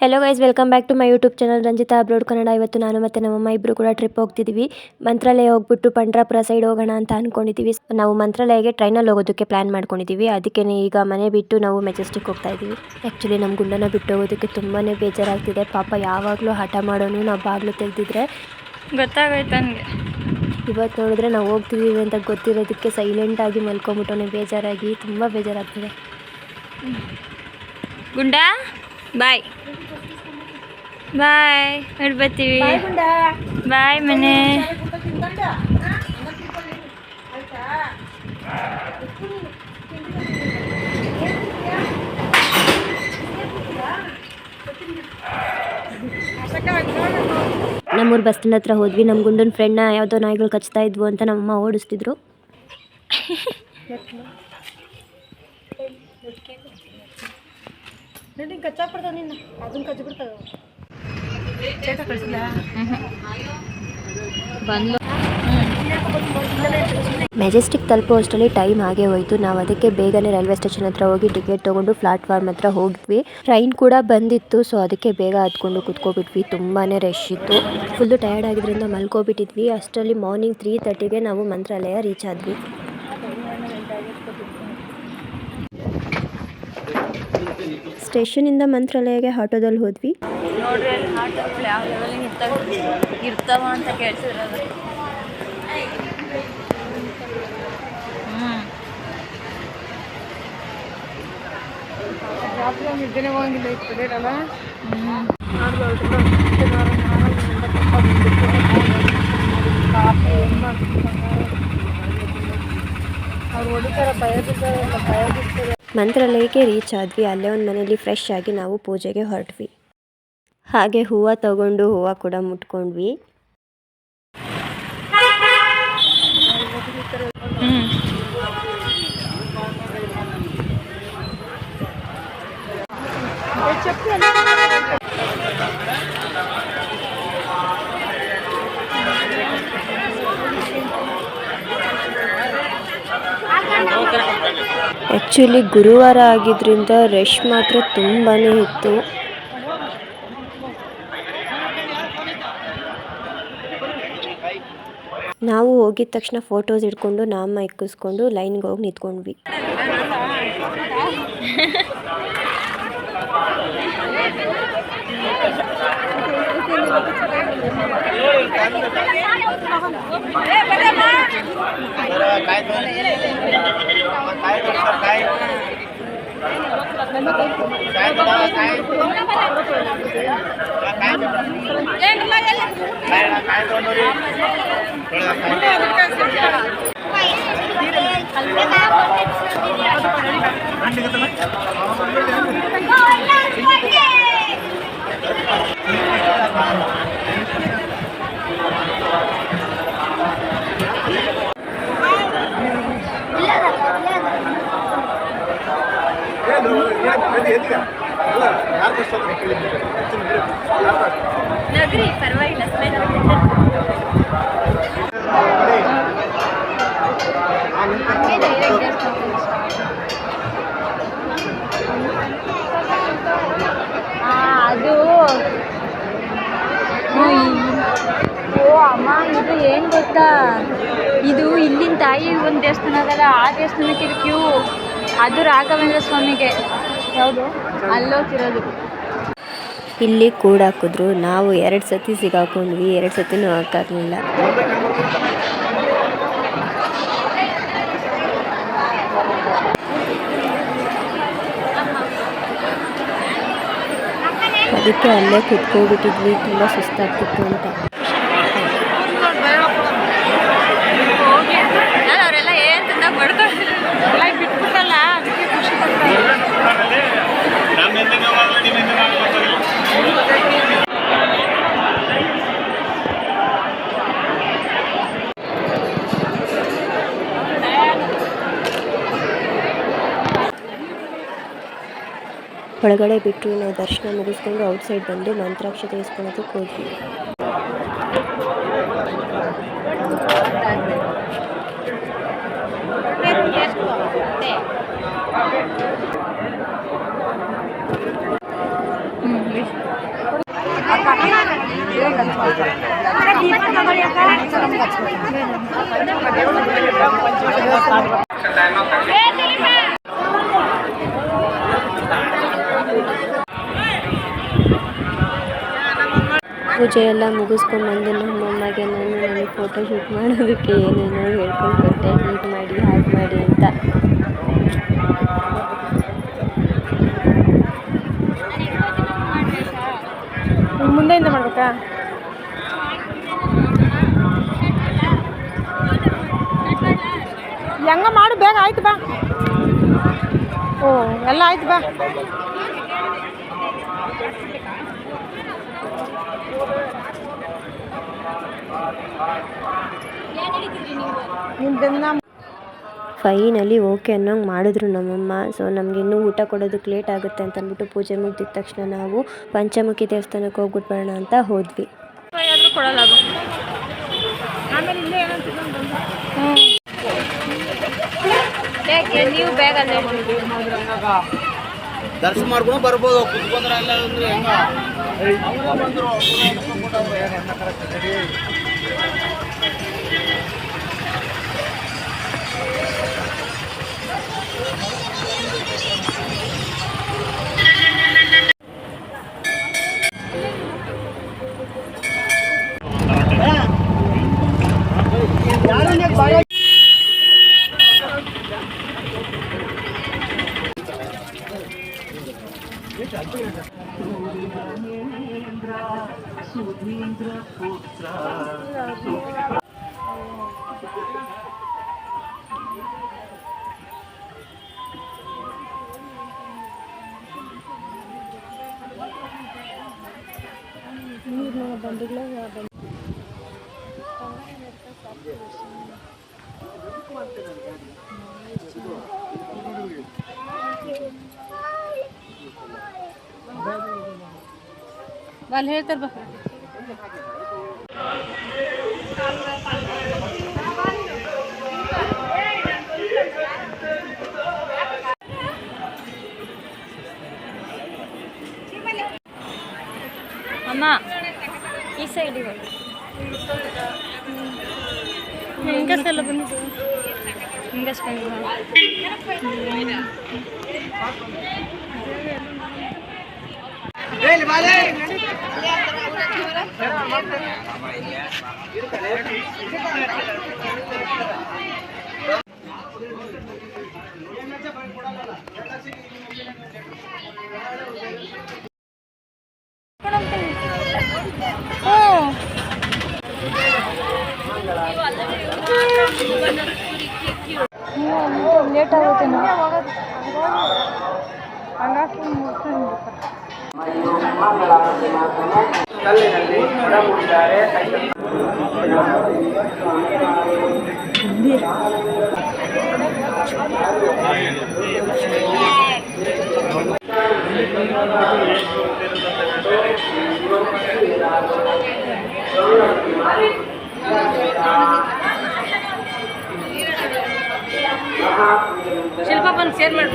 Hello guys, welcome back to my YouTube channel Ranjitha abroad Kannada. ಇವತ್ತು ನಾನು ಮತ್ತು ನಮ್ಮಮ್ಮ ಇಬ್ಬರು ಕೂಡ ಟ್ರಿಪ್ ಹೋಗ್ತಿದ್ದೀವಿ. ಮಂತ್ರಾಲಯ ಹೋಗ್ಬಿಟ್ಟು ಪಂಡ್ರಾಪುರ ಸೈಡ್ ಹೋಗೋಣ ಅಂತ ಅಂದ್ಕೊಂಡಿದ್ದೀವಿ. ನಾವು ಮಂತ್ರಾಲಯಗೆ ಟ್ರೈನಲ್ಲಿ ಹೋಗೋದಕ್ಕೆ ಪ್ಲ್ಯಾನ್ ಮಾಡ್ಕೊಂಡಿದ್ದೀವಿ. ಅದಕ್ಕೆ ಈಗ ಮನೆ ಬಿಟ್ಟು ನಾವು ಮೆಜೆಸ್ಟಿಕ್ ಹೋಗ್ತಾ ಇದ್ದೀವಿ. ಆ್ಯಕ್ಚುಲಿ ನಮ್ಮ ಗುಂಡನ ಬಿಟ್ಟು ಹೋಗೋದಕ್ಕೆ ತುಂಬಾ ಬೇಜಾರಾಗ್ತಿದೆ. ಪಾಪ ಯಾವಾಗಲೂ ಹಠ ಮಾಡೋನು, ನಾವು ಬಾಗಿಲು ತೆಗೆದಿದ್ರೆ ಗೊತ್ತಾಗೋಯ್ತು ನನಗೆ. ಇವತ್ತು ನೋಡಿದ್ರೆ ನಾವು ಹೋಗ್ತಿದ್ದೀವಿ ಅಂತ ಗೊತ್ತಿರೋದಕ್ಕೆ ಸೈಲೆಂಟಾಗಿ ಮಲ್ಕೊಂಬಿಟ್ಟವನೇ, ಬೇಜಾರಾಗಿ ತುಂಬ ಬೇಜಾರಾಗ್ತಿದೆ. ಗುಂಡ ಬಾಯ್ ಬಾಯ್, ನೋಡಿ ಬರ್ತೀವಿ. ಬಾಯ್ ಮನೆ. ನಮ್ಮೂರು ಬಸ್ ಸ್ಟ್ಯಾಂಡ್ ಹತ್ರ ಹೋದ್ವಿ. ನಮ್ಮ ಗುಂಡನ ಫ್ರೆಂಡ್ನ ಯಾವುದೋ ನಾಯಿಗಳು ಕಚ್ತಾ ಇದ್ವು ಅಂತ ನಮ್ಮಮ್ಮ ಓಡಿಸ್ತಿದ್ರು. ಮೆಜೆಸ್ಟಿಕ್ ತಲುಪೋ ಅಷ್ಟರಲ್ಲಿ ಟೈಮ್ ಆಗೇ ಹೋಯಿತು. ನಾವು ಅದಕ್ಕೆ ಬೇಗನೆ ರೈಲ್ವೆ ಸ್ಟೇಷನ್ ಹತ್ರ ಹೋಗಿ ಟಿಕೆಟ್ ತೊಗೊಂಡು ಪ್ಲಾಟ್ಫಾರ್ಮ್ ಹತ್ರ ಹೋಗಿದ್ವಿ. ಟ್ರೈನ್ ಕೂಡ ಬಂದಿತ್ತು, ಸೊ ಅದಕ್ಕೆ ಬೇಗ ಹತ್ಕೊಂಡು ಕುತ್ಕೊಬಿಟ್ವಿ. ತುಂಬಾ ರಶ್ ಇತ್ತು. ಫುಲ್ಲು ಟಯರ್ಡ್ ಆಗಿದ್ದರಿಂದ ಮಲ್ಕೊಬಿಟ್ಟಿದ್ವಿ. ಅಷ್ಟರಲ್ಲಿ ಮಾರ್ನಿಂಗ್ 3:30ಗೆ ನಾವು ಮಂತ್ರಾಲಯ ರೀಚ್ ಆದ್ವಿ. ಸ್ಟೇಷನಿಂದ ಮಂತ್ರಾಲಯಗೆ ಆಟೋದಲ್ಲಿ ಹೋದ್ವಿ. ನೋಡ್ರಿ ಅಲ್ಲಿ ಆಟೋಗಳು ಯಾವ ಲೆವೆಲಿಗೆ ಇರ್ತಾವ ಅಂತ ಕೇಳ್ತಿದ್ರು. ನಿದ್ದೆನೇ ಹೋಗಿಲ್ಲ ಇತ್ತಲ್ಲ. ಮಂತ್ರಾಲಯಕ್ಕೆ ರೀಚ್ ಆದ್ವಿ. ಅಲ್ಲೇ ಒಂದು ಮನೆಯಲ್ಲಿ ಫ್ರೆಶ್ ಆಗಿ ನಾವು ಪೂಜೆಗೆ ಹೊರಟ್ವಿ. ಹಾಗೆ ಹೂವು ತಗೊಂಡು ಹೂವು ಕೂಡ ಮುಟ್ಕೊಂಡ್ವಿ. ಆ್ಯಕ್ಚುಲಿ ಗುರುವಾರ ಆಗಿದ್ದರಿಂದ ರಶ್ ಮಾತ್ರ ತುಂಬಾ ಇತ್ತು. ನಾವು ಹೋಗಿದ ತಕ್ಷಣ ಫೋಟೋಸ್ ಇಟ್ಕೊಂಡು ನಾಮ ಇಕ್ಕಿಸ್ಕೊಂಡು ಲೈನ್ಗೆ ಹೋಗಿ ನಿಂತ್ಕೊಂಡ್ವಿ. ನಗರಿ ಪರವಾಗಿಲ್ಲ. ಅದು ಅಮ್ಮ, ಇದು ಏನು ಗೊತ್ತಾ, ಇದು ಇಲ್ಲಿನ ತಾಯಿ ಒಂದು ದೇವಸ್ಥಾನ ಅದಲ್ಲ, ಆ ದೇವಸ್ಥಾನಕ್ಕೆ ಕ್ಯೂ. ಅದು ರಾಘವೇಂದ್ರ ಸ್ವಾಮಿಗೆ. ಯಾವುದು ಅಲ್ಲೋತಿರೋದು. ಇಲ್ಲಿ ಕೂಡ ಹಾಕಿದ್ರು. ನಾವು 2 ಸತಿ ಸಿಗಾಕೊಂಡ್ವಿ. 2 ಸತಿನೂ ಹಾಕಾಗಲಿಲ್ಲ. ಅದಕ್ಕೆ ಅಲ್ಲೇ ಕುತ್ಕೊಬಿಟ್ಟಿದ್ವಿ, ತುಂಬ ಸುಸ್ತಾಗ್ತಿತ್ತು ಅಂತ. ಅವರೆಲ್ಲ ಏನು ತಿಂದಾಗ ಬಡ್ಕೊಳ್ಳಿ ಬಿಟ್ಬಿಟ್ಟಲ್ಲ, ಅದಕ್ಕೆ ಖುಷಿ ಒಳಗಡೆ ಬಿಟ್ಟು ನಾವು ದರ್ಶನ ಮುಗಿಸ್ಕೊಂಡು ಔಟ್ಸೈಡ್ ಬಂದು ಮಂತ್ರಾಕ್ಷತೆ ಇಸ್ಕೊಳ್ಳೋದಕ್ಕೆ ಹೋದ್ವಿ. ಪೂಜೆ ಎಲ್ಲ ಮುಗಿಸ್ಕೊಂಡು ಬಂದು ನಮ್ಮಮ್ಮಗೆ ನನಗೆ ಫೋಟೋ ಶೂಟ್ ಮಾಡೋದಕ್ಕೆ ಏನೇನೋ ಹೇಳ್ಕೊಂಡು ಕೊಟ್ಟೆ, ಹೀಗೆ ಮಾಡಿ ಹಾಗೆ ಮಾಡಿ ಅಂತ. ಮುಂದೆಯಿಂದ ಮಾಡ್ಬೇಕಾ? ಹೆಂಗ ಮಾಡು, ಬೇಗ ಆಯ್ತು ಬಾ. ಓ ಎಲ್ಲ ಆಯ್ತು ಬಾ. ಫೈನಲಿ ಓಕೆ ಅನ್ನೋಂಗೆ ಮಾಡಿದ್ರು ನಮ್ಮಮ್ಮ. ಸೊ ನಮ್ಗೆ ಇನ್ನೂ ಊಟ ಕೊಡೋದಕ್ಕೆ ಲೇಟ್ ಆಗುತ್ತೆ ಅಂತ ಅಂದ್ಬಿಟ್ಟು ಪೂಜೆ ಮುಗಿದ ತಕ್ಷಣ ನಾವು ಪಂಚಮುಖಿ ದೇವಸ್ಥಾನಕ್ಕೆ ಹೋಗ್ಬಿಟ್ಟು ಬರೋಣ ಅಂತ ಹೋದ್ವಿ. ನೀವು ಬೇಗಲ್ಲ ದರ್ಶನ ಮಾಡ್ಕೊಂಡು ಬರ್ಬೋದು. ಕುತ್ಕೊಂಡ್ರೆ ಎಲ್ಲ ಅಂದ್ರೆ ಹೆಂಗ ಬಂದ್ರು వాళ్ళు ಹೇಳ್ತಾರೆ ಬಾ. ಅಮ್ಮ ಈ ಸೈಡ್ ಇವಾಗ ಹಿಂಗಷ್ಟೆಲ್ಲ ಬಂದಿದ್ದು ಹಿಂಗಷ್ಟು ಲೇಟ್ ಆಗುತ್ತೆ ಕಲ್ಲಿನಲ್ಲಿ ಹೊರ ಮೂಡಿದ್ದಾರೆ.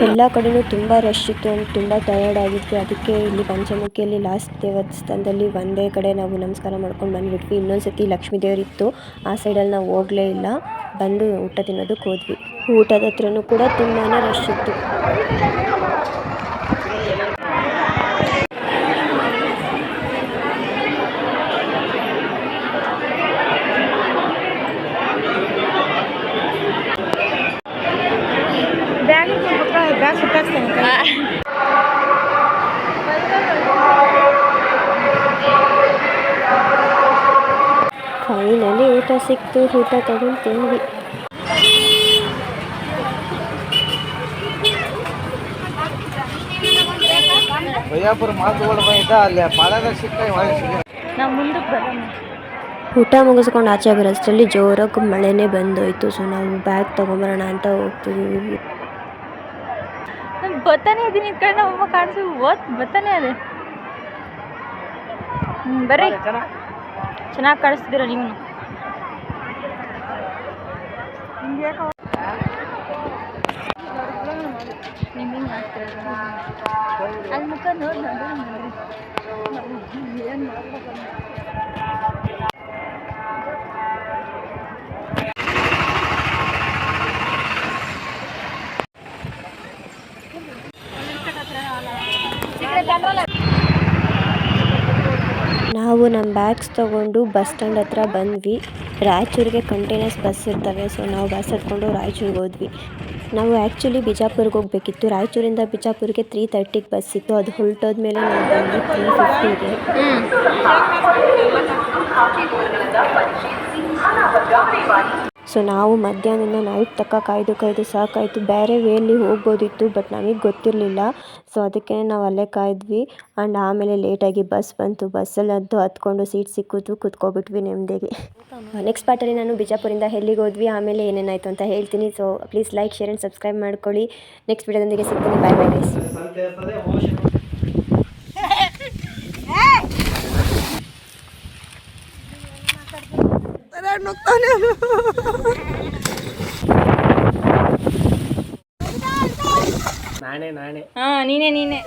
ಎಲ್ಲ ಕಡೆನೂ ತುಂಬ ರಶ್ ಇತ್ತು, ತುಂಬ ಟಯರ್ಡ್ ಆಗಿದ್ವಿ. ಅದಕ್ಕೆ ಇಲ್ಲಿ ಪಂಚಮುಖಿಯಲ್ಲಿ ಲಾಸ್ಟ್ ದೇವಸ್ಥಾನದಲ್ಲಿ ಒಂದೇ ಕಡೆ ನಾವು ನಮಸ್ಕಾರ ಮಾಡ್ಕೊಂಡು ಬಂದುಬಿಟ್ವಿ. ಇನ್ನೊಂದು ಸತಿ ಲಕ್ಷ್ಮೀ ದೇವರಿತ್ತು, ಆ ಸೈಡಲ್ಲಿ ನಾವು ಹೋಗಲೇ ಇಲ್ಲ, ಬಂದು ಊಟ ತಿನ್ನೋದಕ್ಕೆ ಹೋದ್ವಿ. ಊಟದ ಹತ್ರನೂ ಕೂಡ ತುಂಬಾ ರಶ್ ಇತ್ತು. ಫೈನಲಿ ಊಟ ಸಿಕ್ತು, ಊಟ ತಗೊಂಡು ತಿಂದ್ವಿ. ಬಯ್ಯಾಪುರ ಮಾತುಗಳು ಬೈದ ಅಲ್ಲಿ ಪಾದದ ಸಿಕ್ಕ ನಾವು ಮುಂದಕ್ಕೆ ಬರೋಣ. ಊಟ ಮುಗಿಸ್ಕೊಂಡು ಆಚೆ ಬರೋಷ್ಟರಲ್ಲಿ ಜೋರಾಗಿ ಮಳೆನೇ ಬಂದೋಯ್ತು. ಸೊ ನಾವು ಬ್ಯಾಗ್ ತೊಗೊಂಬರೋಣ ಅಂತ ಹೋಗ್ತಿದ್ದೀವಿ. ನಾನು ಬತ್ತಾನೆ ಇದ್ದೀನಿ ಕಡೆ ನಮ್ಮಮ್ಮ ಕಾಣಿಸಿ ಬತ್ತಾನೆ ಅದೇ. ಬರ್ರಿ, ಚೆನ್ನಾಗಿ ಕಾಣಿಸ್ತಿದ್ದೀರ ನೀವು. ನಿಮ್ಗೆ ಆಗ್ತಿರೋದು ಅಲ್ಲಿ ಮುಖ ನೋಡಿ ಏನು ನಾವು ನಮ್ಮ ಬ್ಯಾಗ್ಸ್ ತೊಗೊಂಡು ಬಸ್ ಸ್ಟ್ಯಾಂಡ್ ಹತ್ರ ಬಂದ್ವಿ. ರಾಯಚೂರಿಗೆ ಕಂಟಿನ್ಯೂಸ್ ಬಸ್ ಇರ್ತವೆ. ಸೊ ನಾವು ಬಸ್ ಹತ್ಕೊಂಡು ರಾಯಚೂರಿಗೆ ಹೋದ್ವಿ. ನಾವು ಆ್ಯಕ್ಚುಲಿ ಬಿಜಾಪುರ್ಗೆ ಹೋಗಬೇಕಿತ್ತು. ರಾಯಚೂರಿಂದ ಬಿಜಾಪುರಿಗೆ 3:30ಗೆ ಬಸ್ ಇತ್ತು. ಅದು ಹೊರಟೋದ್ಮೇಲೆ ನಾವು ಬಂದ್ವಿ 3:50ಗೆ. ಸೊ ನಾವು ಮಧ್ಯಾಹ್ನದಿಂದ ನೈಟ್ ತನಕ ಕಾಯ್ದು ಸಾಕಾಯಿತು. ಬೇರೆ ವೇಲಿ ಹೋಗ್ಬೋದಿತ್ತು, ಬಟ್ ನಮಗೆ ಗೊತ್ತಿರಲಿಲ್ಲ. ಸೊ ಅದಕ್ಕೆ ನಾವು ಅಲ್ಲೇ ಕಾಯ್ದ್ವಿ. ಆ್ಯಂಡ್ ಆಮೇಲೆ ಲೇಟಾಗಿ ಬಸ್ ಬಂತು. ಬಸ್ಸಲ್ಲಂತೂ ಹತ್ಕೊಂಡು ಸೀಟ್ ಸಿಕ್ಕಿತು, ಕುತ್ಕೊಬಿಟ್ವಿ ನೆಮ್ಮದಿಗೆ. ನೆಕ್ಸ್ಟ್ ಪಾರ್ಟಲ್ಲಿ ನಾನು ಬಿಜಾಪುರಿಂದ ಎಲ್ಲಿಗೆ ಹೋದ್ವಿ, ಆಮೇಲೆ ಏನೇನಾಯಿತು ಅಂತ ಹೇಳ್ತೀನಿ. So please like, share and subscribe ಮಾಡ್ಕೊಳ್ಳಿ. ನೆಕ್ಸ್ಟ್ ವಿಡಿಯೋದೊಂದಿಗೆ ಸಿಗ್ತೀನಿ. ಬಾಯ್ ಬಾಯ್ ಗೈಸ್. ನಾನೇ ಹಾಂ ನೀನೇ